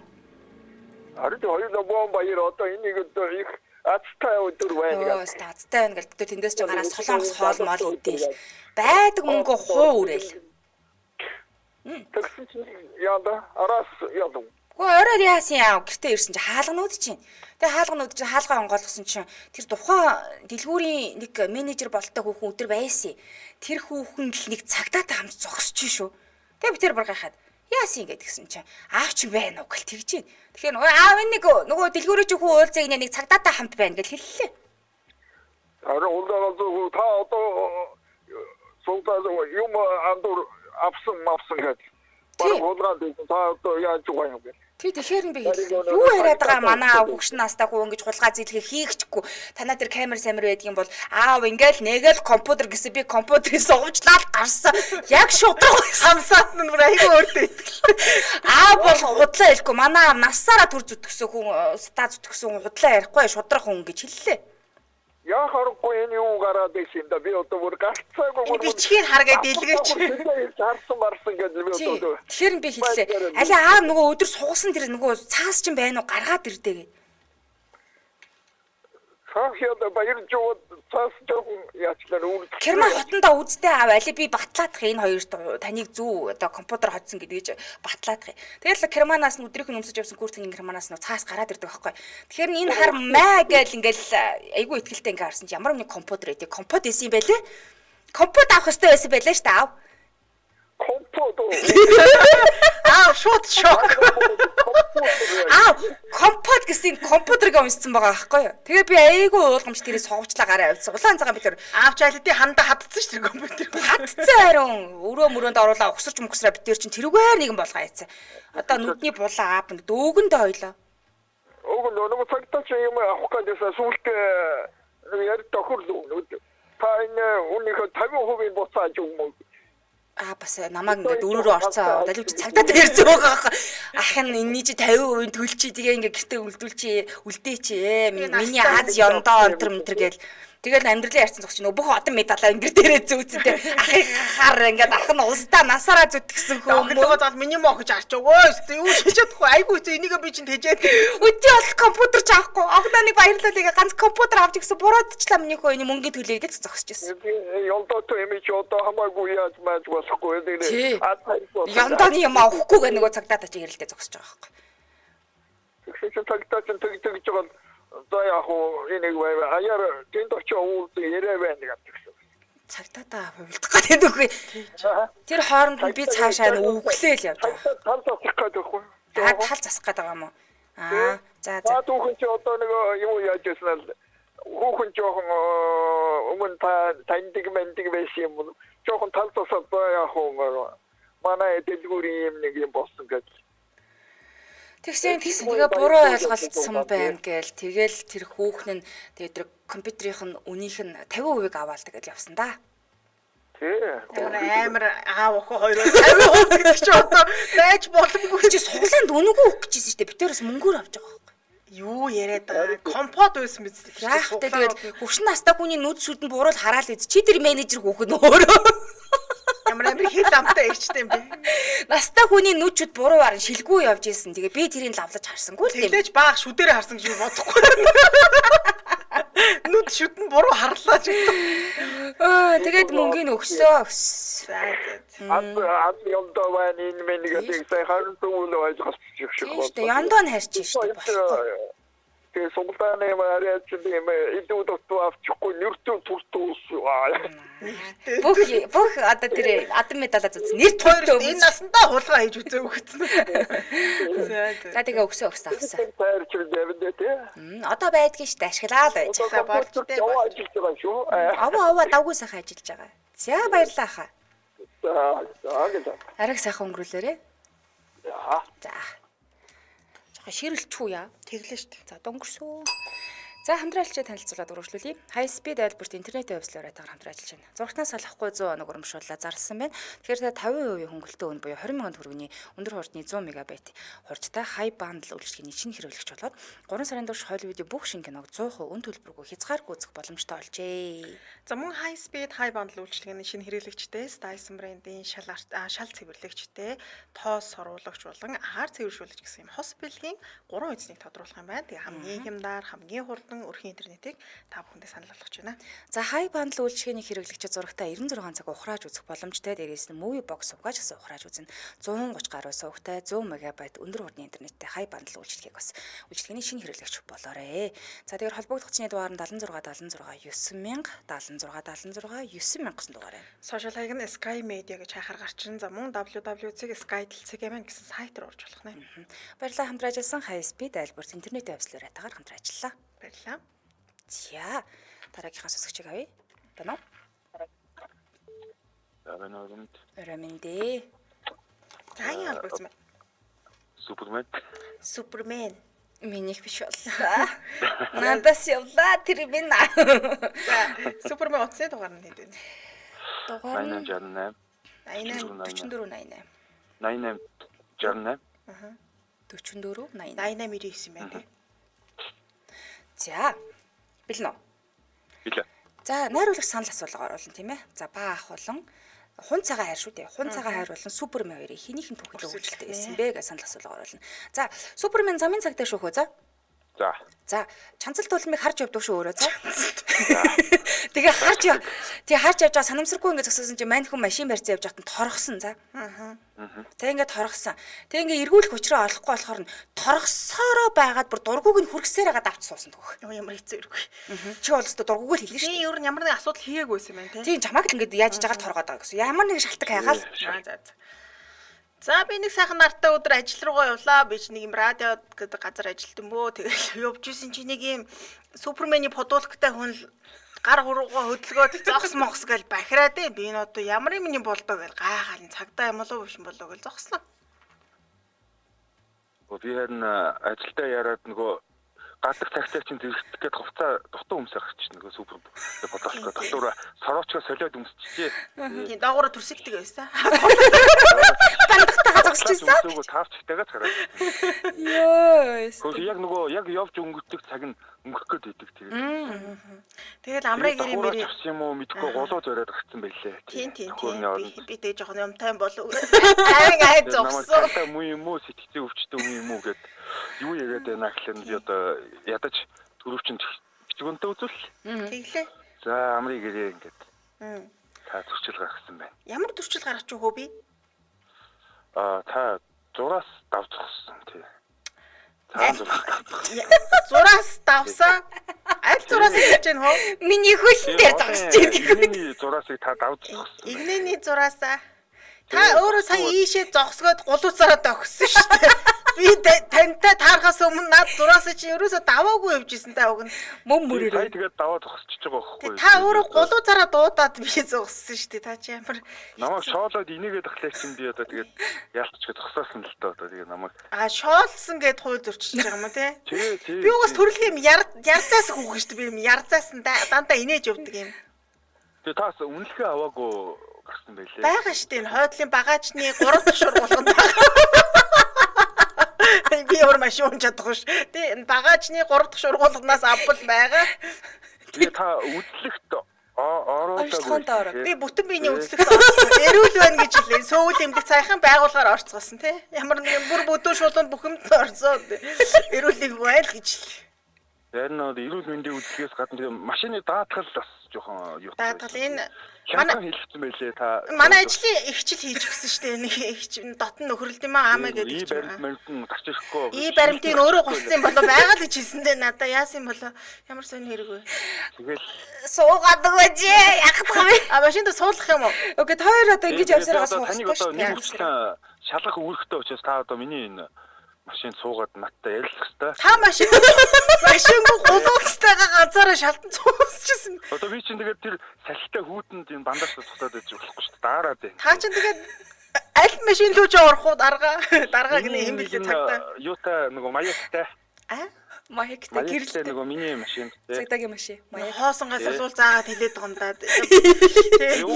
Ард хоёулаа бом баяр одоо энийг одоо их азтай өдөр байна гэж. Азтай байна гэж тэндээс ч гараа солонгос хоол мол үдээл байдаг мөнгө хуу үрээл. Тэгсэн чи яада араас яадам. Орой яасан яа гэртээ ирсэн чи хаалганууд чинь. Тэгээ хаалганууд чинь хаалгаа онгойлгосон чинь тэр тухайн дэлгүүрийн нэг менежер болтой хүүхэн өдөр байсан. Тэр хүүхэн л нэг цагдаатай хамт зогсож шүү. Тэгээ би тэр баргахад яасан гэдгсэн чинь аав чи байна уу гэл тэгж чинь. Тэгэхээр аав энэ нэг нөгөө дэлгүүрийн чи хүү уулзаг нэг цагдаатай хамт байна гэж хэллээ. Араа уулзаа та одоо суултаа юм андур авсан гэж. Баруун хулгай та одоо яаж байгаа юм бэ? Тэг тэгэхээр би хэлээ. Юу яриад байгаа манай аав хөгшин настаа хуу ингэж хулгай зилгээ хийчихгүй. Танаа тэр камер самер байдаг юм бол аав ингээл нэгэл компьютер гэсэн би компьютерыг сувжлаад гарсан. Яг шудраг Хамсаад нь бүр айгүй өөртөө итгэл. аав бол худлаа хэлэхгүй. Манай аав насаараа төр зүтгэсэн хүн, ста зүтгэсэн худлаа ярихгүй шудраг хүн гэж хэллээ. Яа харахгүй энэ юу гараад ирсэн да би одоо бүр гарцаагүй Бичгийг харгаад дэлгэрч. Харсан марсан гэж би одоо. Тэгэхээр би хэллээ. Али аав нөгөө өдөр сугасан тэр нөгөө цаас чинь байна уу гаргаад ирдээ гэ. Хахяда баяр жоо цаас жоо яачлаа үр. Керман хотондоо үзтээ аав али би батлаадах энэ хоёрт таныг зүү одоо компьютер хоцсон гэдгийг батлаадах. Тэгэл керманаас нь өдрийнх нь өмсөж явсан курсын керманаас нь цаас гараад ирдэг байхгүй. Тэгэхээр энэ хар маа гэл ингээл айгүй ихтэлтэй ингээ харсан чи ямар нэг компьютер эдээ компьютер исэн юм байлээ. Компьютер авах хэрэгтэй байсан байлаа шүү дээ аав. Компьютер. Шууд шок. Компьютер гэсэн компьютерыг өмссөн байгаа байхгүй юу. Тэгээ би айгүй уулгамж тэрийг сувчлаа гараа авчихсан. Улаан цагаан бид тэр Аавч айлтын хандаа хатцсан шүү дээ компьютер. хатцсан харин өрөө мөрөөнд оруулаа угсарч мөксраа бид тэр чинь тэрүүгээр нэгэн болгоо яйцсан. Одоо нүдний булаа аав нэг дөөгөндөө ойлоо. Ого нөгөө цагтаа чи юм авах гэдээс сүлт яар тохирлоо. Та энэ үнийхээ 50% буцааж өгмөө. Бас намайг ингээд өөрөөрөө орцоо далив чи цагдаа дээр зөөгөө байхгүй. Ах нь энэний чи 50% төлчий тэгээ ингээд гэртээ үлдүүлчи үлдээчи миний Аз ёндоо өнтер мэтэр гээл тэгэл амьдралын ярьсан зогч нөө бүх одон медалаа ингэр дээрээ зүүцэнтэй ахихаар ингээд ах нь улсдаа насаараа зүтгэсэн Охлогоо хүмүүс зал миний мох гэж арч өгөөс юу хийж чадахгүй айгүй зөө энийг би чинь тэжээд үгүй бол компьютер ч авахгүй огноныг баярлалаа ганц компьютер авч гэсэн буруудчлаа миний хөө энэ мөнгөний төлөө гэж зогсчихсон. Ёндоо то юм чи одоо хамаагүй яаж маач болохгүй дээ. Янданы юм авахгүй гэх нөгөө цагдаа тач ярилдэ зогсож байгаа байхгүй. Тэгсэн цагтаа ч тэгж байгаа за яг уу энийг аяар тэнд очиж уулд яриа байна гэсэн. Цагтаа хувилдах гэдэг үгүй. Тэр хооронд нь би цаашаа өглөөл явж байгаа. Тал засах гэдэг үгүй. Тал засах гэдэг юм уу? За. Түүхэн чи одоо нэг юу яаж яснаа хүүхэн жоохон өмнө таньдаг мэндэг байсан юм. Жоохон тал засах яг уу манай дэлгүүрийн юм нэг юм болсон гэж. Тэгсэн тэгээ буруу ойлголцсон байна гээл тэгэл тэр хүүхэн нь тэгээ тэр компьютерийнх нь үнийх нь 50% аваалдаг гэж явсан да. амар аав охин хоёроо 50% гэдэг чи одоо байж боломгүй чи суглаанд үнэгүй өгөх гэжсэн шүү дээ. Битээрээс мөнгөөр авч байгаа байхгүй. юу яриад байгаа компот байсан биз дээ. Яах вэ тэгээд хөвшин настай хүний нүд сүдэнд буурал хараал үз. Чи тэр менежер хүүхэн өөрөө. Ямар хэл амтай ичтэй юм бэ? Настай хүний нүчүүд буруу харан шилгүй явж исэн. Тэгээ би тэрийг лавлаж харсангүй л тийм. Тэглэж баах шүдэрээ харсан гэж бодохгүй. Нүд шүд нь буруу харлаа ч гэдэг. Тэгээд мөнгөний өгсөө. Ад ёндоо байна энэ мэнийгээ сайн харан төвлөө ойлгочих шиг байна. Тийм ёндоо нь харчих шүү дээ. Тэгээ суглааны мараач юм идүүд авчихгүй нэртүү туртуус. Бүх одоо тэр адам медалаа зүс нэр төрөө энэ насандаа хулгай хийж үзээгүй гэсэн. За тэгээ өгсөө авсан. Таарч дэвдээ тий. Одоо байдгийн шүү дээ ашиглаад байж. Болчтой ажиллаж байгаа шүү. Аваа давгүй сайхан ажиллаж байгаа. За баярлалаа хаа. За. Ариг сайхан өнгөрүүлээрэ. За. Ширэлчүү яа. Тэглэн шүү дээ. За дөнгөрсөө. За хамтраалчаа танилцуулаад үргэлжлүүлье. High speed айлбарт интернет вебслоороо таар хамтран ажиллаж байна. Зургатнаас салахгүй 100 оног урамшууллаа зарласан байна. Тэгэхээр 50% хөнгөлөлтөө өн буюу 20,000 төгрөгийн өндөр хурдны 100 МБ хурдтай high bundle үйлчилгээний шинэ хэрэглэгч болоод 3 сарын турш хойл видео бүх шинэ киног 100% өн төлбөргүй хязгааргүй үзэх боломжтой болжээ. За мөн high speed high bundle үйлчилгээний шинэ хэрэглэгчтэй Dyson брендийн шал цэвэрлэгчтэй тоос соруулагч болон агаар цэвэршүүлэгч гэсэн юм хос бэлгийн 3 эзнийг тодруулах юм байна. Тэгээ хамгийн хямдар, хамгийн хурдан өрхийн интернетийг та бүхэндээ санал болгож байна. За high bundle үйлчилгээний хэрэглэгчид зурагтаа 96 цаг ухрааж үзэх боломжтой. Дээрээс нь movie box сувгааж гэсэн ухрааж үзэн 130 гаруй сувгтай 100 МБ өндөр хурдны интернеттэй high bundle үйлчилгээг бас үйлчилгээний шинэ хэрэглэгч болоорой. За тэгэхээр холбогдох цэний дугаар нь 76 76 9000 76 76 9000 гэсэн дугаар байна. Social хаяг нь Sky Media гэж хайхаар гарчин. За мөн www.sky.cg-ийн гэсэн сайт руу орж болох нэ. Баярлалаа хамтран ажилласан high speed айлбарт интернет вебслоороо тагаар хамтран ажиллалаа. Баярлалаа. За дараагийнхаа сонсогчийг авъя. Байна уу? Раминд. Раминдээ. За яа албагч юм. Супермен. Минийх биш боллоо. Надаас явлаа тэр минь. За, Супермен утасны дугаар нь хэд вэ? Дугаар нь 88 4488. 88 68 44 88. 8899 юм байна тий. За. Бэлнэ үү? билээ. За, найруулагч санал асуулга оруулна тийм ээ. За, баа ах болон хун цагаан хайр шүү дээ. Хун цагаан хайр болон Супермен хоёрыг хинийхэн түүхэл өгүүлэлттэй байсан бэ гэж санал асуулга оруулна. За, Супермен замын цагтай шүүхөө за. За. За, чанцал тулмыг харж явдаг шүү өөрөө за. Тэгээ харж явж байгаа санамсаргүй ингэ зогсоосон чи мань хүн машин барьцаа явж байхад торгосон за. Тэг ингэ торгосон. Тэг ингэ эргүүлэх учраа олохгүй болохоор нь торгосоороо байгаад бүр дургууг нь хүргсээр хагаад авч суусан төгөх. Ямар хэцүү иргүй. Чи бол өстө дургууг л хэлнэ шүү. Би ер нь ямар нэг асуудал хийгээгүйсэн байна тий. Тийм чамаг л ингэ яаж жагаал торгоод байгаа гэсэн. Ямар нэг шалтгаан хайгаал. За би нэг сайхан нартай өдөр ажил руугаа явлаа. Би ч нэг юм радио гэдэг газар ажилтсан бөө. Тэгэл явж исэн чи нэг юм Супермений подуулктай хүн гар хуруугаа хөдөлгөөд зогс могс гэж бахираа дээ. Би энэ одоо ямар юм болдоо гэж гайхаал цагтаа юм болов биш болов гэж зогслоо. Би харин ажилдаа яраад нөгөө гадах цагтаа чинь зэрэгдэх гээд хувцаа дутуу өмсөж гарч нөгөө супер бодолтой дотор сороочоо солиод өмсчихжээ. Тийм доогуур төрсөгдөг байсан. Бандахтайгаа зогсчихсан. Нөгөө таарчтайгаа гараад. Йоо. Гэхдээ яг нөгөө яг явж өнгөрдөг цаг нь өнгөрөх гээд идэг тэр. Тэгэл амраа гэрийн мэрийн юм уу мэдгүй голоо зориод гарцсан байлээ. Тийм. Би тэг жоохон юмтай болов. Ай зогсоо. Намайг муу юм уу сэтгцээ өвчтөг юм уу гэд юу яриад байна гэхлээр би одоо ядаж төрөвчөнд бичгүнтэй үзүүл. Тэглээ. За амрыг гэрээ ингээд. Та зөрчил гаргасан байна. Ямар зөрчил гаргач юу би? Та зураас давцсан тий. Та зураас давсан. Аль зураас хийж гэн хөө? Миний хөлн дээр зогсож байгаа. Миний зураасыг та давцсан. Игнэний зураасаа. Та өөрөө сая ийшээ зогсгоод гулууцаараа догссон шүү дээ. Би тантай таарахаас өмнө над зураасаа чи ерөөсө даваагүй явжсэн та уг нь. Мөн мөрөөрөө. Тэгээд даваа зогсчихж байгаа байхгүй. Та өөрөө гулууцаараа дуудаад би зогссон шүү дээ. Та чи ямар намайг шоолоод инээгээд ахлаа чинь би одоо тэгээд яалтчгүй зогсоосон л доо тэгээд намайг шоолсон гэд хууль зөрчиж байгаа юм тий. Тий. Би угаас төрөлх юм ярзаас хүүхэн шүү дээ. Би юм ярзаас нь дандаа инээж явдаг юм. Тэгээд таас үнэлгээ аваагүй гарсан байлээ. Бага штэ энэ хойдлын багаачны 3 дахь шургуулганд байгаа. Би өөр машин унж чадахгүй ш. Тэ энэ багаачны 3 дахь шургуулганаас авбал байгаа. Тэгээд та үзлэгт ороод би бүтэн биений үзлэгт орсон. Эрүүл байна гэж хэлээ. Сөүл эмдэх цайхан байгуулгаар орцгоосон тий. Ямар нэгэн бүр бүдүүн шулуунд бүхэмд орсон. Эрүүлэг байл гэж хэлээ. Ярин нөө эрүүл мэндийн үзлэгээс гадна тэгээд машины даатгал бас жоохон юу. Даатгал энэ манай хэлсэн байлээ та. Манай ажлын ихчил хийж өгсөн шүү дээ. Нэг ихч дотн нөхрөлд юм аамаа гэдэг чинь. Баримтын гарч ирэхгүй. Баримтын өөрөө гуссан юм болоо байгаа л гэж хэлсэн дээ надаа. Яасан юм болоо. Ямар сони хэрэг вэ? Тэгэл суугаад өгөөж яах вэ? Машинд суулгах юм уу? Окей, та хоёр одоо ингэж явсараа суух таныг одоо нэг үсгээр шалгах үүрэгтэй учраас та одоо миний энэ машин суугаад надтай ярилцах хэрэгтэй. Та машингүй гулууцтайгаа ганцаараа шалтан цуусчихсан. Одоо би чинь тэгээд тэр салхитай хүүдэнд энэ бандаж цуцаад байж болохгүй шүү дээ. Даараад байна. Та чинь тэгээд аль машин руу ч орох уу даргаа гинэ юм билээ цагтаа. Юутай нөгөө маягтай. Маягтай гэрэлтэй нөгөө миний машин. Цагдаагийн машин. Маяг хоосонгоос асуул заагаад хэлээд байгаа юм даа.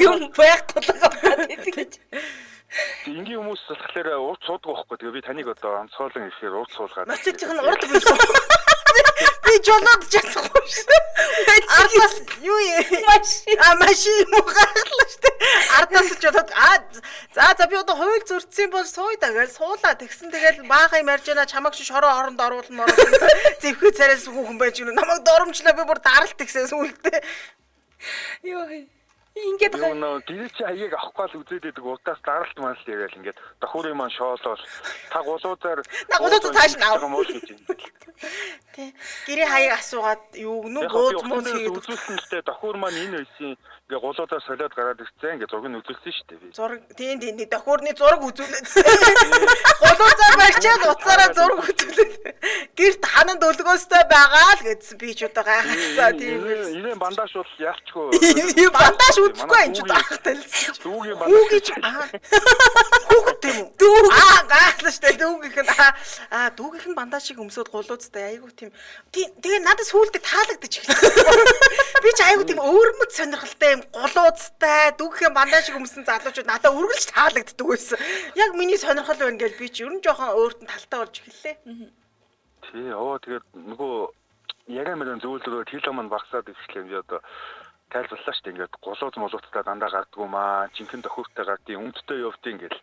Юм байхгүй л байгаа гэдэг. Ингийн хүмүүс болохоор урд суудаг байхгүй. Тэгээ би таныг одоо онцгойлон ихээр урд суулгаад. Моцикийн урд байсан. Би жолоод чадахгүй шүү. Ардаас юу машин мухаглаа шүү. Ардаас жолоод за би одоо хууль зөрчсөн бол сууя да гэж суулаа. Тэгсэн тэгэл баахан юм ярьж байна. Чамаг чи шороо оронд оруулмаар. Зэвхээ царайс хүүхэн байж гэнэ. Намайг доромжлаа би бүр даралт гисэн сүултээ. Йоо. Ингээд гоо гэрэл чи хаяг авахгүй л үзээд идэг удаас даралт мал яриад ингээд давхрын маань шоолол та гулуудаар тааш наа. Тэ гэрээ хаяг асуугаад юу гэнэ бууз муу хийгээд үзүүлсэн л дээ давхур маань энэ байсан ингээ гулуудаар солиод гараад ирсэн ингээ зургийг үзүүлсэн шүү дээ би. Зураг тийм давхурны зураг үзүүлсэн. Гулуудаар барьчаад уцаараа зураг үзүүлсэн. Гэрт хананд өлгөөстэй байгаа л гэдсэн би ч одоо гайхацаа тийм. Энэ бандаж бол яалчгүй. Бандаж үзэхгүй энэ ч таахтай л. Хүүгийн бандаж. Хүүхд тийм үү? Дүүг. Гааглаа штэ дүүгийнх нь дүүгийнх нь бандажийг өмсөд гулуузтай айгу тийм. Тэгээ надад сүулдэ таалагдчих эхэлсэн. Би ч айгу тийм өөрмөд сонирхолтой юм гулуузтай дүүгийнхээ бандажийг өмсөн залуучууд надад үргэлж таалагддаг байсан. Яг миний сонирхол байна гэж би ч ер нь жоохон өөртөө талтай болж эхэллээ. Тий, тэгээд нөгөө яриа мөрөн зөвлөрөө тело маань багсаад ирсэн юм одоо тайлбарлаа шүү дээ. Ингээд гулууз молууттай дандаа гардггүй маа, жинхэнэ тохиуртай гардыг өмдтэй явдیں۔ Ингээд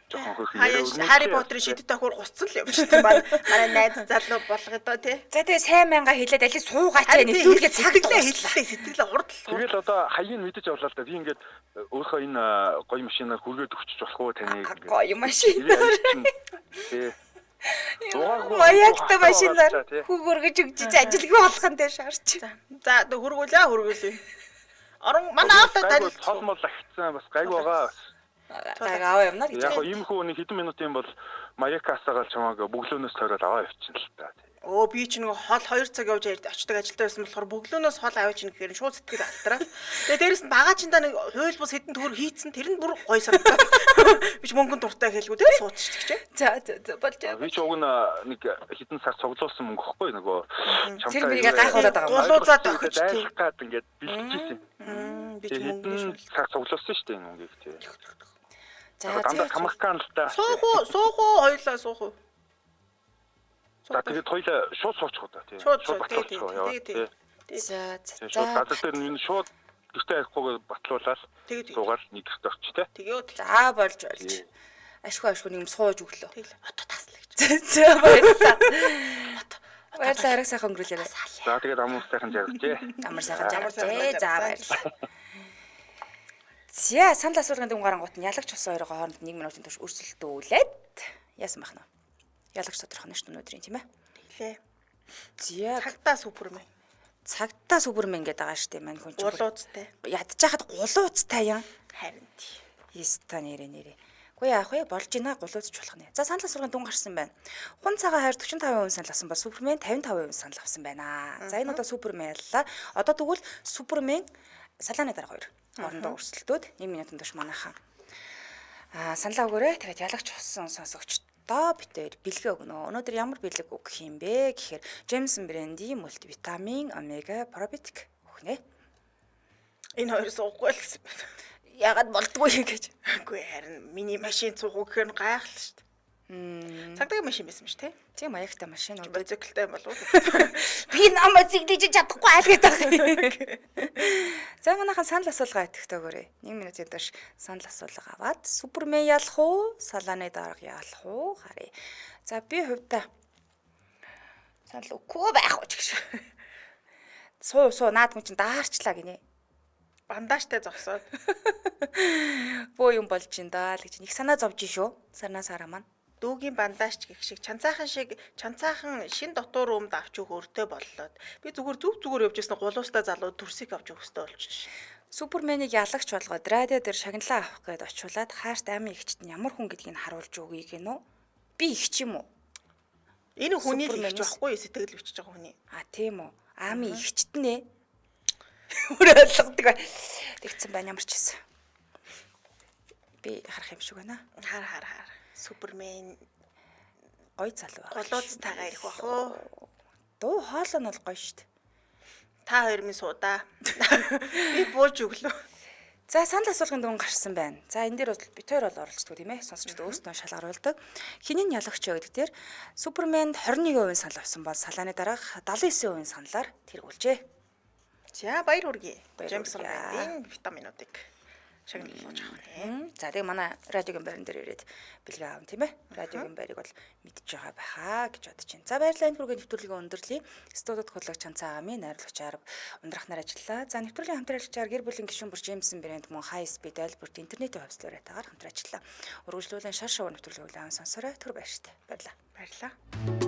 жоохон хөрх яриа. Хари Поттерын шидэт тохиур гусцсан л юм шүү дээ. Манай найз залуу болгоо доо тий. За тэгээ сайн мянга хэлээд аль суугаач нэвтрүүлгээ сэтгэлээ хэллээ сэтгэлээ урд. Тэгэл одоо хаяг мэдэж авлаа л да. Би ингээд өөрийнхөө энэ гоё машинаар хүргээд өгчих болох уу таныг. Гоё машин. Тий. Маягтай машинаар хүүгөргөж өгч ажилгүй болох нь дээр шаарч. За хөргүүлээ. Орон манай автод тань цол мол агцсан бас гайг байгаа. Аваа юмнаар гэж. Яг ийм хүү нэг хэдэн минутын бол маякасаагаал чамааг бөглөөнөөс тойроод аваа явчихна л та. Өө би ч нэг хол 2 цаг явж очдог ажилдаа байсан болохоор бөглөөнөөс хол аваач ин гэхээр шууд сэтгэл алтраа. Тэгээ дээрэс нь багаачиндаа нэг хуйл бус хэдэн төгөр хийцэн тэр нь бүр гой санагдав. Би ч мөнгөнд дуртай хэлгүй тэгээ суудчих чиг. За болж. Би ч уг нэг хэдэн цаг цуглуулсан мөнгө ихгүй нөгөө тэр бигээ гайхуулаад байгаа юм. Гулуузаад өгч тий. Гад ингээд бэлтгэжсэн. Би ч мөнгө цаг цуглуулсан шүү дээ мөнгөийг тий. За дандаа камаккан л та. Суух уу хоёлаа суух уу. За тэгээд хоёлаа шууд суучих уу та тий. Шууд батлуулчих. За шууд газар дээр нь шууд гэртээ арихгүйгээр батлуулаад суугаад нэг гэрт орч тий. Тэгээд за болж. Ашгүй нэг юм сууж өглөө. тэгэл ото таслаа гэж. За баярлалаа. Баярлалаа арга сайхан өнгөрүүлээрэй. За тэгээд амар сайхан жаргажээ. Амар сайхан жаргажээ. За баярлалаа. За санал асуулгын дүн гарангуут нь ялагч ус хоёроо хооронд 1 минутын турш өрсөлдүүлээд яасан бахна. Ялагч тодорхой нь шүү дээ өнөөдрийн тийм ээ. Тэглээ. За Цагтаа супермен. Цагтаа супермен гэдэг байгаа шүү дээ мань хүн чинь. Гулуузтай. Ядчихад гулуузтай юм. Харин тий. Яста нэрээ. Үгүй яах вэ? Болж гинэ гулуузч болох нэ. За санал асуулгын дүн гарсан байна. Хун цагаан хайр 45% санал авсан ба супермен 55% санал авсан байна. За энэ удаа супермен яллаа. Одоо тэгвэл супермен салааны дараа 2 орондоо өрсөлдөөд 1 минутын турш манайхан саналаа өгөөрэй. Тэгээд ялагч болсон сонсогчдоо битээр бэлгээ өгнө. Өнөөдөр ямар бэлэг өгөх юм бэ гэхээр Jameson брендийн мультивитамин, омега, пробиотик өгнө. Энэ хоёр суухгүй л гэсэн байна. Ягаад болдгоо гэж. Үгүй харин миний машин цугуу гэхээр гайхал шүү дээ. Цагдаагийн машин байсан шүү дээ. Тийм маягтай машин уу. Боцоклтай болов уу? Би намайг зигдэж чадахгүй айлгээд байгаа. За манайхан санал асуулга итгэхтэй өгөөрэй. 1 минутын турш санал асуулга аваад супермен ялах уу, салааны дарга ялах уу харъя. За би хувьдаа санал өгөхгүй байх уу гэж. Суу наад хүн чинь даарчлаа гинэ. Бандажтай зогсоод. Бөө юм болж ин даа л гэж нэг санаа зовж шүү. Сарнасаараа маань. Дүүгийн бандаж гэх шиг чанцаахан шин дотор өмд авч өгөөртэй боллоо. Би зүгээр явж ирсэн гулуустай залуу төрсийг авч өгөхтэй болчих. Суперменийг ялагч болгоод радио дээр шагналаа авах гээд очиулаад хаарт амын игчт нь ямар хүн гэдгийг харуулж өгье гинөө. Би игч юм уу? Энэ хүний л игч байхгүй сэтгэл бичиж байгаа хүний. Тийм үү. Амын игчт нэ. Өөрөлддөг. Тэгсэн байна ямар ч гэсэн. Би харах юм шиг байна. Хар. Супермен Гой залуу байна. Гулуузтайгаа ирэх бах уу? Дуу хоолой нь бол гоё шүү дээ. Та хоёр минь суудаа. Би бууж өглөө. За санал асуулгын дүн гарсан байна. За энэ дээр бол бит хоёр бол оролцдог тийм ээ. Сонсогчдод өөрсдөө шалгаруулдаг. Хинийн ялагч гэдэг дээр Супермен 21% санал авсан бол салааны дараах 79% саналаар тэргүүлжээ. За баяр хүргэе. Jameson брендийн витаминуудыг шагналуулж авах. За тэгээ манай радиогийн байран дээр ирээд бэлгээ аав тийм ээ. Радиогийн байрыг бол мэдж байгаа байхаа гэж бодож байна. За баярлалаа энэ хүргээ нэвтрүүлгийн өндөрлөе. Студид хөтлөгч Чанцаа амын найруулагч Арав ундрахнаар ажиллаа. За нэвтрүүлгийн хамтраалагчаар гэр бүлийн гишүүн бүр Jameson брэнд мөн High Speed Albert интернетийн хувьслуураатаагаар хамтран ажиллаа. Өргөжлүүлэн шар шоу нэвтрүүлгийг улаан сонсороо төр баяртай. Баярлалаа.